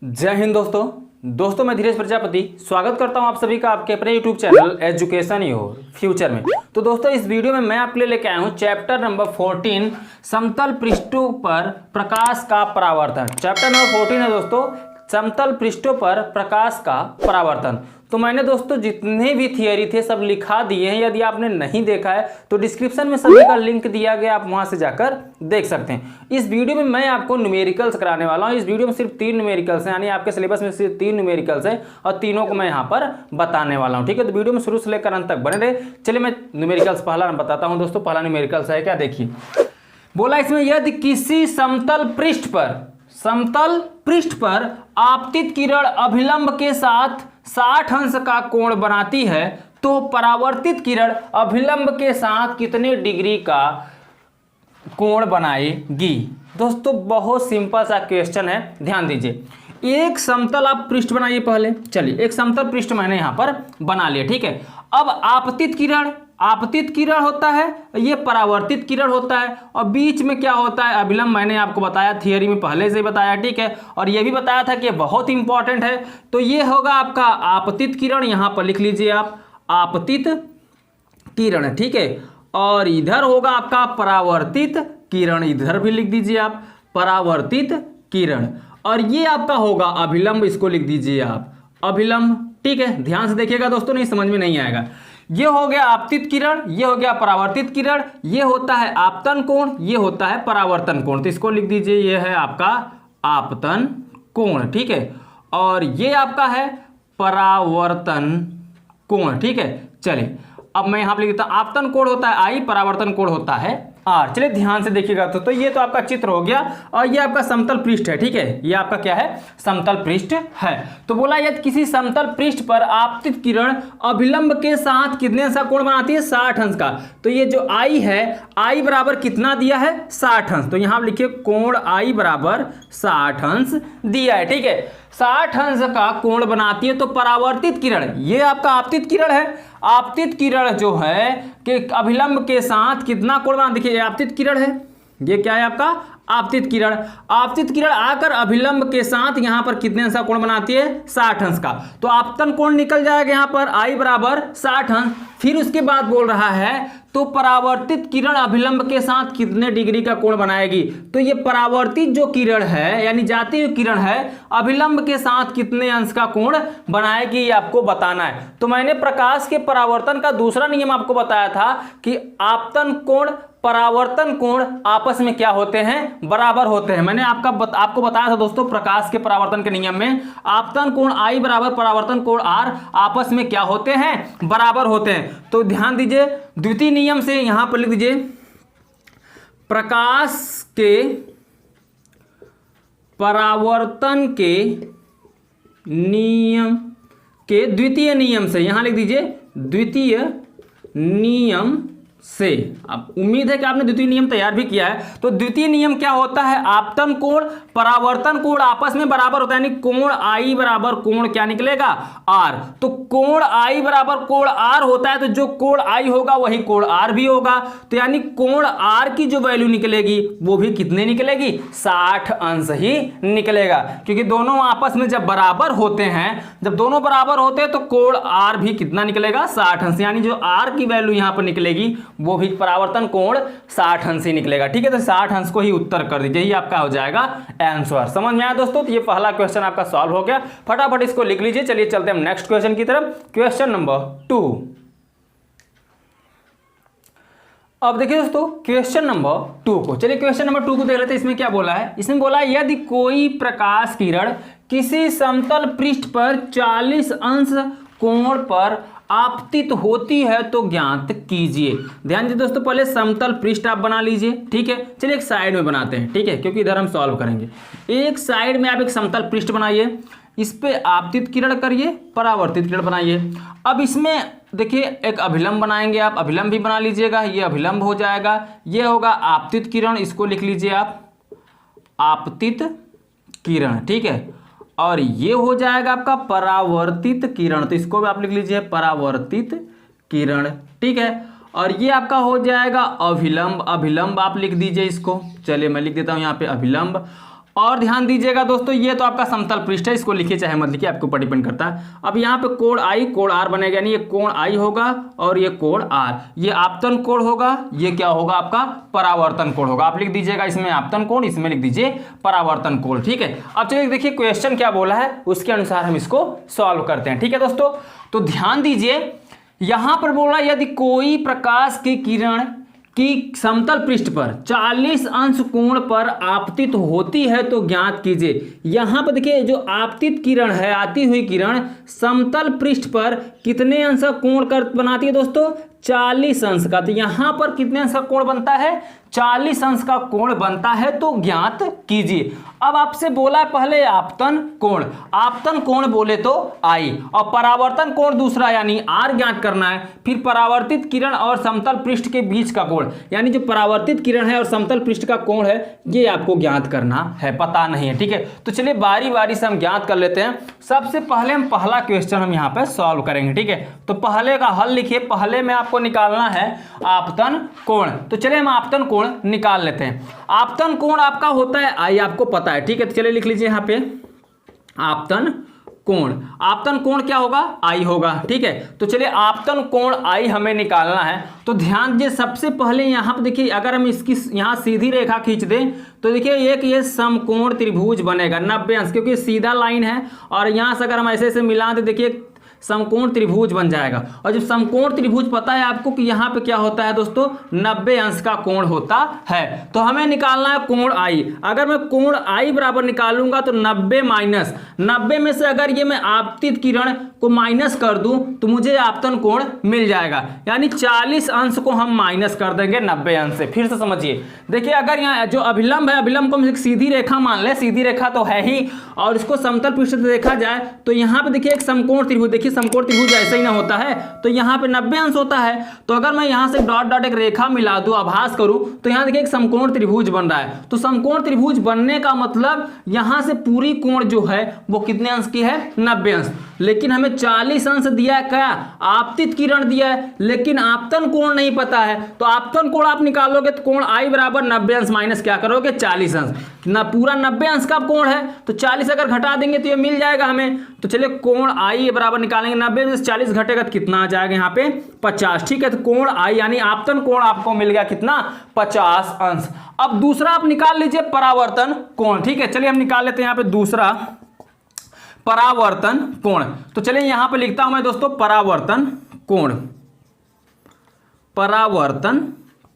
जय हिंद दोस्तों मैं धीरेश प्रजापति स्वागत करता हूं आप सभी का आपके अपने YouTube channel education your future में। तो दोस्तों इस वीडियो में मैं आपके लिए लेके आया हूं चैप्टर नंबर 14 समतल पृष्ठों पर प्रकाश का परावर्तन। चैप्टर नंबर 14 है दोस्तों समतल पृष्ठों पर प्रकाश का परावर्तन। तो मैंने दोस्तों जितने भी थियरी थे सब लिखा दिए हैं, यदि आपने नहीं देखा है तो डिस्क्रिप्शन में सभी का लिंक दिया गया, आप वहां से जाकर देख सकते हैं। इस वीडियो में मैं आपको न्यूमेरिकल्स कराने वाला हूं। इस वीडियो में सिर्फ 3 न्यूमेरिकल्स हैं, यानी आपके सिलेबस में सिर्फ 3 न्यूमेरिकल्स हैं और तीनों को मैं यहाँ पर बताने वाला हूँ। ठीक है, तो वीडियो में शुरू से लेकर अंत तक बने रहे। चलिए मैं न्यूमेरिकल्स पहला बताता हूँ दोस्तों। पहला न्यूमेरिकल्स है क्या, देखिए बोला इसमें यदि किसी समतल पृष्ठ पर आपतित किरण अभिलंब के साथ 60 अंश का कोण बनाती है तो परावर्तित किरण अभिलंब के साथ कितने डिग्री का कोण बनाएगी। दोस्तों बहुत सिंपल सा क्वेश्चन है, ध्यान दीजिए। एक समतल आप पृष्ठ बनाइए पहले। चलिए एक समतल पृष्ठ मैंने यहां पर बना लिया, ठीक है। अब आपतित किरण होता है, ये परावर्तित किरण होता है और बीच में क्या होता है, अभिलंब। मैंने आपको बताया थियरी में पहले से ही बताया, ठीक है, और ये भी बताया था कि बहुत इंपॉर्टेंट है। तो ये होगा आपका आपतित किरण, यहां पर लिख लीजिए आप आपतित किरण, ठीक है। और इधर होगा आपका परावर्तित किरण, इधर भी लिख दीजिए आप परावर्तित किरण। और ये आपका होगा अभिलंब, इसको लिख दीजिए आप अभिलंब, ठीक है। ध्यान से देखिएगा दोस्तों, नहीं समझ में नहीं आएगा। ये हो गया आपतित किरण, ये हो गया परावर्तित किरण, ये होता है आपतन कोण, ये होता है परावर्तन कोण। तो इसको लिख दीजिए, ये है आपका आपतन कोण, ठीक है। और ये आपका है परावर्तन कोण, ठीक है। चलिए अब मैं यहां पर लिख देता हूं, आपतन कोण होता है आई, परावर्तन कोण होता है आर। चलिए ध्यान से देखिएगा तो ये तो आपका चित्र हो गया और ये आपका समतल पृष्ठ है, ठीक है। ये आपका क्या है, समतल पृष्ठ है। तो बोला यदि किसी समतल पृष्ठ पर आपतित किरण अभिलंब के साथ कितने अंश का कोण बनाती है, 60 अंश का। तो ये जो आई है, आई बराबर कितना दिया है, 60 अंश। तो यहां लिखिए कोण आई बराबर 60 अंश दिया है, ठीक है। 60 अंश का कोण बनाती है तो परावर्तित किरण, ये आपका आपतित किरण है। आपतित किरण जो है कि अभिलंब के साथ कितना कोण बना, देखिए आपतित किरण है, ये क्या है आपका आपतित किरण। आपतित किरण आकर अभिलंब के साथ यहां पर कितने अंश का कोण बनाती है, 60 अंश का। तो आपतन कोण निकल जाएगा यहां पर आई बराबर 60 अंश। फिर उसके बाद बोल रहा है तो परावर्तित किरण अभिलंब के साथ कितने डिग्री का कोण बनाएगी। तो ये परावर्तित जो किरण है यानी जाती हुई किरण है, अभिलंब के साथ कितने अंश का कोण बनाएगी, ये आपको बताना है। तो मैंने प्रकाश के परावर्तन का दूसरा नियम आपको बताया था कि आपतन कोण परावर्तन कोण आपस में क्या होते हैं, बराबर होते हैं। मैंने आपको बताया था दोस्तों प्रकाश के परावर्तन के नियम में आपतन कोण आई बराबर परावर्तन कोण आर आपस में क्या होते हैं, बराबर होते हैं। तो ध्यान दीजिए, द्वितीय नियम से यहां पर लिख दीजिए प्रकाश के परावर्तन के नियम के द्वितीय नियम से, यहां लिख दीजिए द्वितीय नियम से। अब उम्मीद है कि आपने द्वितीय नियम तैयार भी किया है। तो द्वितीय नियम क्या होता है, आपतन कोण परावर्तन कोण आपस में बराबर होता है, यानी कोण आई बराबर कोण क्या निकलेगा, आर। तो कोण आई बराबर कोण आर होता है, तो जो कोण आई होगा वही कोण आर भी होगा। तो यानी कोण आर की जो वैल्यू निकलेगी वो भी कितने निकलेगी, 60 अंश ही निकलेगा। क्योंकि दोनों आपस में जब बराबर होते हैं, जब दोनों बराबर होते हैं तो कोण आर भी कितना निकलेगा, 60 अंश। यानी जो आर की वैल्यू यहां पर निकलेगी वो भी परावर्तन कोण 60 अंश ही निकलेगा, ठीक है। तो 60 अंश को ही उत्तर कर दीजिए, ये आपका हो जाएगा आंसर। समझ में आया दोस्तों। तो ये पहला क्वेश्चन आपका सॉल्व हो गया, फटाफट इसको लिख लीजिए। चलिए चलते हैं नेक्स्ट क्वेश्चन की तरफ, क्वेश्चन नंबर 2। अब देखिए दोस्तों क्वेश्चन नंबर 2 को, चलिए क्वेश्चन नंबर 2 को देख लेते हैं। इसमें क्या बोला है, इसमें बोला है यदि कोई प्रकाश किरण किसी समतल पृष्ठ पर 40 अंश कोण पर आपतित होती है तो ज्ञात कीजिए। ध्यान दीजिए दोस्तों, पहले समतल पृष्ठ आप बना लीजिए, ठीक है। चलिए एक साइड में बनाते हैं, ठीक है, क्योंकि इधर हम सॉल्व करेंगे। एक साइड में आप एक समतल पृष्ठ बनाइए, इस पे आपतित किरण करिए, परावर्तित किरण बनाइए। अब इसमें देखिए एक अभिलंब बनाएंगे आप, अभिलंब भी बना लीजिएगा, ये अभिलंब हो जाएगा, ये होगा आपतित किरण, इसको लिख लीजिए आप आपतित किरण, ठीक है। और ये हो जाएगा आपका परावर्तित किरण, तो इसको भी आप लिख लीजिए परावर्तित किरण, ठीक है। और ये आपका हो जाएगा अभिलंब, अभिलंब आप लिख दीजिए इसको। चलिए मैं लिख देता हूं यहाँ पे अभिलंब। और ध्यान दीजिएगा दोस्तों, ये तो आपका समतल पृष्ठ है, इसको लिखिए चाहे मत लिखिए, आपके ऊपर डिपेंड करता है। अब यहाँ पे कोण आई कोण आर बनेगा, यानी ये कोण आई होगा और ये कोण आर, ये आपतन कोण होगा, ये क्या होगा आपका परावर्तन कोण होगा। आप लिख दीजिएगा इसमें आपतन कोण, इसमें लिख दीजिए परावर्तन कोण, ठीक है। अब चलिए देखिए क्वेश्चन क्या बोला है, उसके अनुसार हम इसको सॉल्व करते हैं, ठीक है दोस्तों। तो ध्यान दीजिए, यहां पर बोला यदि कोई प्रकाश की किरण कि समतल पृष्ठ पर 40 अंश कोण पर आपतित होती है तो ज्ञात कीजिए। यहां पर देखिए जो आपतित किरण है, आती हुई किरण समतल पृष्ठ पर कितने अंश का कोण कर बनाती है दोस्तों, 40 अंश का। तो यहां पर कितने अंश का कोण बनता है, 40 अंश का कोण बनता है तो ज्ञात कीजिए। अब आपसे बोला है पहले आपतन कोण, आपतन कोण बोले तो आई, और परावर्तन कोण दूसरा यानी आर ज्ञात करना है। फिर परावर्तित किरण और समतल पृष्ठ के बीच का कोण, यानी जो परावर्तित किरण है और समतल पृष्ठ का कोण है, ये आपको ज्ञात करना है, पता नहीं है, ठीक है। तो चलिए बारी बारी से हम ज्ञात कर लेते हैं। सबसे पहले हम पहला क्वेश्चन हम यहाँ पे सॉल्व करेंगे, ठीक है। तो पहले का हल लिखिए, पहले में आपको निकालना है आपतन कोण। तो चलिए हम आपतन कोण निकाल लेते हैं। आपतन कोण आपका होता है आई, आपको पता है, ठीक है। तो चलिए लिख लीजिए यहाँ पे आपतन कोण, आपतन कोण क्या होगा, आई होगा, ठीक है। तो चलिए आपतन कोण आई हमें निकालना है। तो ध्यान दीजिए, सबसे पहले यहाँ पे देखिए, अगर हम इसकी यहाँ सीधी रेखा खींच दें तो देखिए एक ये समकोण त्रिभुज बनेगा 90 अंश, क्योंकि सीधा लाइन है, और यहाँ से अगर हम ऐसे ऐसे मिला दें देखिए समकोण त्रिभुज बन जाएगा। और जब समकोण त्रिभुज पता है आपको कि यहाँ पे क्या होता है दोस्तों, 90 अंश का कोण होता है। तो हमें निकालना है कोण आई। अगर मैं कोण आई बराबर निकालूंगा तो 90 में से अगर ये मैं आपतित किरण को माइनस कर दूं तो मुझे आपतन कोण मिल जाएगा, यानी 40 अंश को हम माइनस कर देंगे 90 अंश से। फिर से समझिए, देखिए अगर यहाँ जो अभिलंब है, अभिलंब को हम एक सीधी रेखा मान ले, सीधी रेखा तो है ही, और इसको समतल पृष्ठ से देखा जाए तो यहाँ पे देखिए एक समकोण त्रिभुज, देखिए समकोण त्रिभुज ऐसे ही ना होता है, तो यहाँ पे 90 अंश होता है। तो अगर मैं यहाँ से डॉट डॉट एक रेखा मिला दूं, आभास करूं, तो यहाँ देखिए एक समकोण त्रिभुज बन रहा है। तो समकोण त्रिभुज बनने का मतलब यहाँ से पूरी कोण जो है वो कितने अंश की है, 90 अंश। लेकिन हमें 40 अंश दिया है, क्या आपतित किरण दिया है, लेकिन आपतन कोण नहीं पता है। तो आपतन कोण आप निकालोगे तो कोण आई बराबर 90 अंश माइनस क्या करोगे, 40 अंश ना, पूरा 90 अंश का कोण है तो 40 अगर घटा देंगे तो ये मिल जाएगा हमें। तो चलिए कोण आई बराबर निकालेंगे, 90 में से 40 घटेगा तो कितना आ जाएगा यहाँ पे 50, ठीक है। तो कोण आई यानी आपतन कोण आपको मिल गया कितना, 50 अंश। अब दूसरा आप निकाल लीजिए परावर्तन कोण, ठीक है। चलिए हम निकाल लेते हैं यहाँ पे दूसरा परावर्तन कोण। तो चलिए यहां पे लिखता हूं मैं दोस्तों परावर्तन कोण, परावर्तन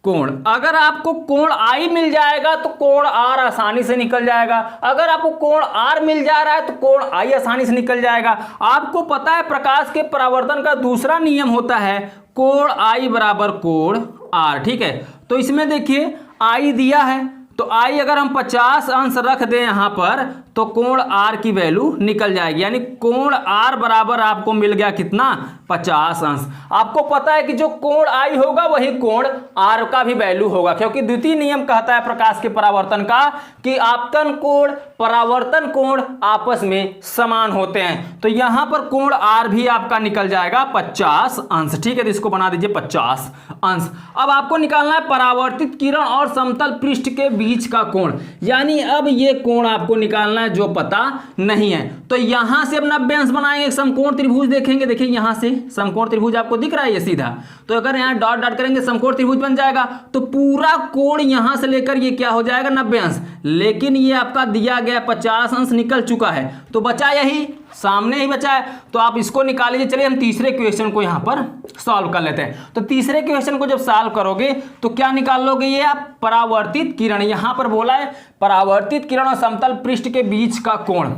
कोण। अगर आपको कोण आई मिल जाएगा तो कोण आर आसानी से निकल जाएगा, अगर आपको कोण आर मिल जा रहा है तो कोण आई आसानी से निकल जाएगा। आपको पता है प्रकाश के परावर्तन का दूसरा नियम होता है कोण आई बराबर कोण आर, ठीक है। तो इसमें देखिए आई दिया है, तो आई अगर हम 50 अंश रख दें यहां पर तो कोण आर की वैल्यू निकल जाएगी, यानी कोण आर बराबर आपको मिल गया कितना, 50 अंश। आपको पता है कि जो कोण आई होगा वही कोण आर का भी वैल्यू होगा, क्योंकि द्वितीय नियम कहता है प्रकाश के परावर्तन का कि आपतन कोण परावर्तन कोण आपस में समान होते हैं। तो यहां पर कोण आर भी आपका निकल जाएगा 50 अंश, ठीक है। तो इसको बना दीजिए 50 अंश। अब आपको निकालना है परावर्तित किरण और समतल पृष्ठ के बीच का कोण, यानी अब ये कोण आपको निकालना है जो पता नहीं है। तो यहां से अब 90 अंश बनाएंगे, समकोण त्रिभुज देखेंगे, देखिए यहां से समकोण त्रिभुज आपको दिख रहा है ये सीधा, तो अगर यहां डॉट डॉट करेंगे समकोण त्रिभुज बन जाएगा। तो पूरा कोण यहां से लेकर ये क्या हो जाएगा 90 अंश, लेकिन ये आपका दिया गया 50 अंश निकल चुका है, तो बचा यही सामने ही बचा है, तो आप इसको निकाल लीजिए। चलिए हम तीसरे क्वेश्चन को यहां पर सॉल्व कर लेते हैं। तो तीसरे क्वेश्चन को जब सॉल्व करोगे तो क्या निकाल लोगे, ये आप परावर्तित किरण, यहां पर बोला है परावर्तित किरण और समतल पृष्ठ के बीच का कोण।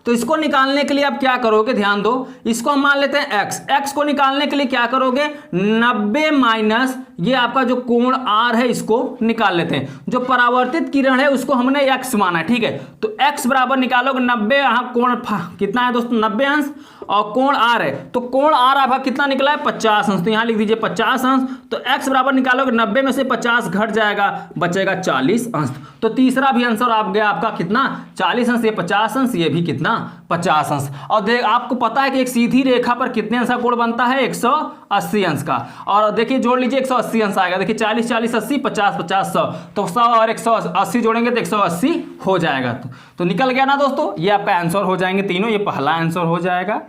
तो इसको निकालने के लिए आप क्या करोगे, ध्यान दो, इसको हम मान लेते हैं x, x को निकालने के लिए क्या करोगे, 90 माइनस ये आपका जो कोण r है इसको निकाल लेते हैं। जो परावर्तित किरण है उसको हमने x माना है, ठीक है। तो x बराबर निकालोगे 90, यहाँ कोण कितना है दोस्तों 90 अंश, और कोण आर है, तो कोण आर आपका कितना निकला है 50 अंश, तो यहाँ लिख दीजिए 50 अंश। तो x बराबर निकालोगे 90 में से 50 घट जाएगा, बचेगा 40 अंश। तो तीसरा भी आंसर आप गया आपका कितना 40 अंश, ये 50 अंश, ये भी कितना 50 अंश। और देख आपको पता है कि एक सीधी रेखा पर कितने अंश का कोण बनता है 180 अंश का। और देखिए जोड़ लीजिए 180 अंश आएगा, देखिए 40 40 80 50 50 100, तो 100 और 180 जोड़ेंगे तो 180 हो जाएगा। तो निकल गया ना दोस्तों, ये आपका आंसर हो जाएंगे तीनों। ये पहला आंसर हो जाएगा,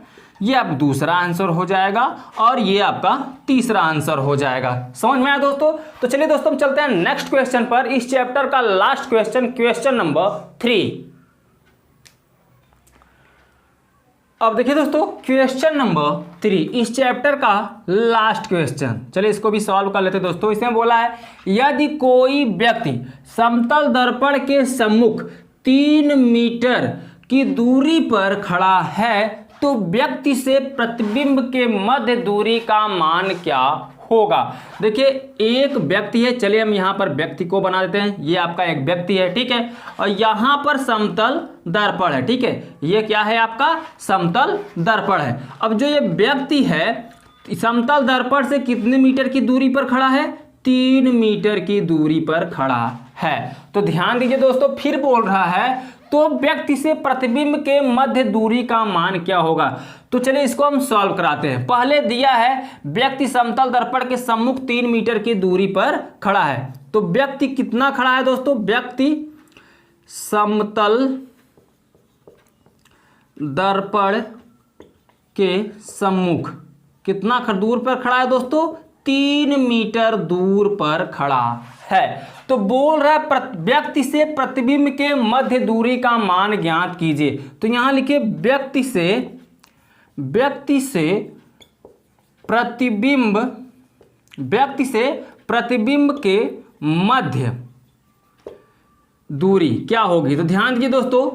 ये आप दूसरा आंसर हो जाएगा, और ये आपका तीसरा आंसर हो जाएगा। समझ में आया दोस्तों? तो चलिए दोस्तों हम चलते हैं नेक्स्ट क्वेश्चन पर, इस चैप्टर का लास्ट क्वेश्चन, क्वेश्चन नंबर 3। अब देखिए दोस्तों क्वेश्चन नंबर 3 इस चैप्टर का लास्ट क्वेश्चन, चलिए इसको भी सॉल्व कर लेते हैं दोस्तों। इसमें बोला है यदि कोई व्यक्ति समतल दर्पण के सम्मुख 3 मीटर की दूरी पर खड़ा है तो व्यक्ति से प्रतिबिंब के मध्य दूरी का मान क्या होगा। देखिए एक व्यक्ति है, चलिए हम यहाँ पर व्यक्ति को बना देते हैं, ये आपका एक व्यक्ति है, ठीक है, और यहाँ पर समतल दर्पण है, ठीक है, ये क्या है आपका समतल दर्पण है। अब जो ये व्यक्ति है समतल दर्पण से कितने मीटर की दूरी पर खड़ा है, 3 मीटर की दूरी पर खड़ा है। तो ध्यान दीजिए दोस्तों, फिर बोल रहा है तो व्यक्ति से प्रतिबिंब के मध्य दूरी का मान क्या होगा। तो चलिए इसको हम सॉल्व कराते हैं। पहले दिया है व्यक्ति समतल दर्पण के सम्मुख 3 मीटर की दूरी पर खड़ा है, तो व्यक्ति कितना खड़ा है दोस्तों, व्यक्ति समतल दर्पण के सम्मुख कितना दूर पर खड़ा है दोस्तों, 3 मीटर दूर पर खड़ा है। तो बोल रहा है व्यक्ति से प्रतिबिंब के मध्य दूरी का मान ज्ञात कीजिए। तो यहां लिखिए व्यक्ति से प्रतिबिंब के मध्य दूरी क्या होगी। तो ध्यान दीजिए दोस्तों,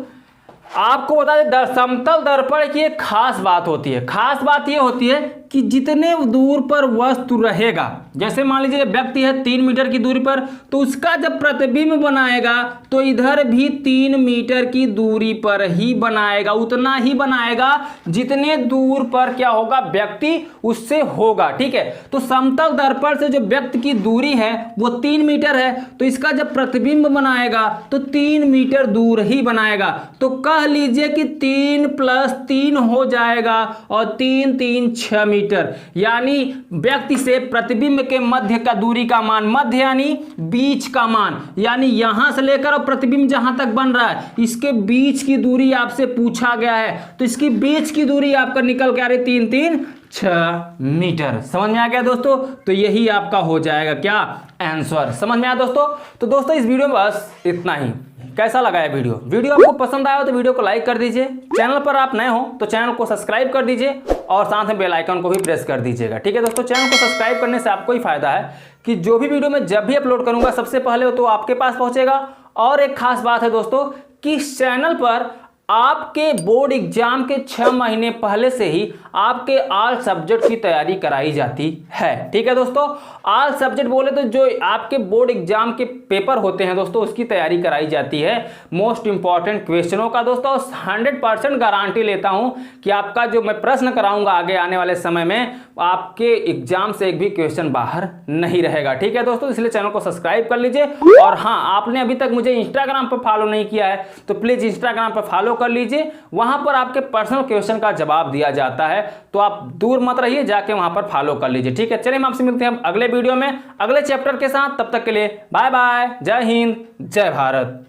आपको बता दें समतल दर्पण की एक खास बात होती है। खास बात यह होती है कि जितने दूर पर वस्तु रहेगा, जैसे मान लीजिए व्यक्ति है 3 मीटर की दूरी पर, तो उसका जब प्रतिबिंब बनाएगा तो इधर भी 3 मीटर की दूरी पर ही बनाएगा, उतना ही बनाएगा जितने दूर पर क्या होगा व्यक्ति उससे होगा, ठीक है। तो समतल दर्पण से जो व्यक्ति की दूरी है वो 3 मीटर है, तो इसका जब प्रतिबिंब बनाएगा तो 3 मीटर दूर ही बनाएगा। तो कह लीजिए कि 3 + 3 हो जाएगा, और 3 3 6 मीटर, यानी व्यक्ति से प्रतिबिंब के मध्य का दूरी का मान, मध्य यानी बीच का मान, यानी यहां से लेकर और प्रतिबिंब जहां तक बन रहा है इसके बीच की दूरी आपसे पूछा गया है। तो इसकी बीच की दूरी आपका निकल के आ रही 3 3 6 मीटर। समझ में आ गया दोस्तों? तो यही आपका हो जाएगा क्या आंसर। समझ में आया दोस्तों? तो दोस्तों इस वीडियो में बस इतना ही। कैसा लगा है वीडियो आपको पसंद आया हो तो वीडियो को लाइक कर दीजिए, चैनल पर आप नए हो तो चैनल को सब्सक्राइब कर दीजिए, और साथ में बेल आइकन को भी प्रेस कर दीजिएगा, ठीक है दोस्तों। चैनल को सब्सक्राइब करने से आपको ही फायदा है कि जो भी वीडियो मैं जब भी अपलोड करूंगा सबसे पहले हो तो आपके पास पहुंचेगा। और एक खास बात है दोस्तों कि इस चैनल पर आपके बोर्ड एग्जाम के 6 महीने पहले से ही आपके ऑल सब्जेक्ट की तैयारी कराई जाती है, ठीक है दोस्तों। ऑल सब्जेक्ट बोले तो जो आपके बोर्ड एग्जाम के पेपर होते हैं दोस्तों उसकी तैयारी कराई जाती है, मोस्ट इंपॉर्टेंट क्वेश्चनों का दोस्तों। 100% गारंटी लेता हूं कि आपका जो मैं प्रश्न कराऊंगा आगे आने वाले समय में आपके एग्जाम से एक भी क्वेश्चन बाहर नहीं रहेगा, ठीक है दोस्तों। इसलिए चैनल को सब्सक्राइब कर लीजिए। और हाँ, आपने अभी तक मुझे इंस्टाग्राम पर फॉलो नहीं किया है तो प्लीज इंस्टाग्राम पर फॉलो कर लीजिए, वहां पर आपके पर्सनल क्वेश्चन का जवाब दिया जाता है, तो आप दूर मत रहिए, जाके वहां पर फॉलो कर लीजिए, ठीक है। चलिए हम आपसे मिलते हैं अगले वीडियो में अगले चैप्टर के साथ, तब तक के लिए बाय बाय, जय हिंद, जय भारत।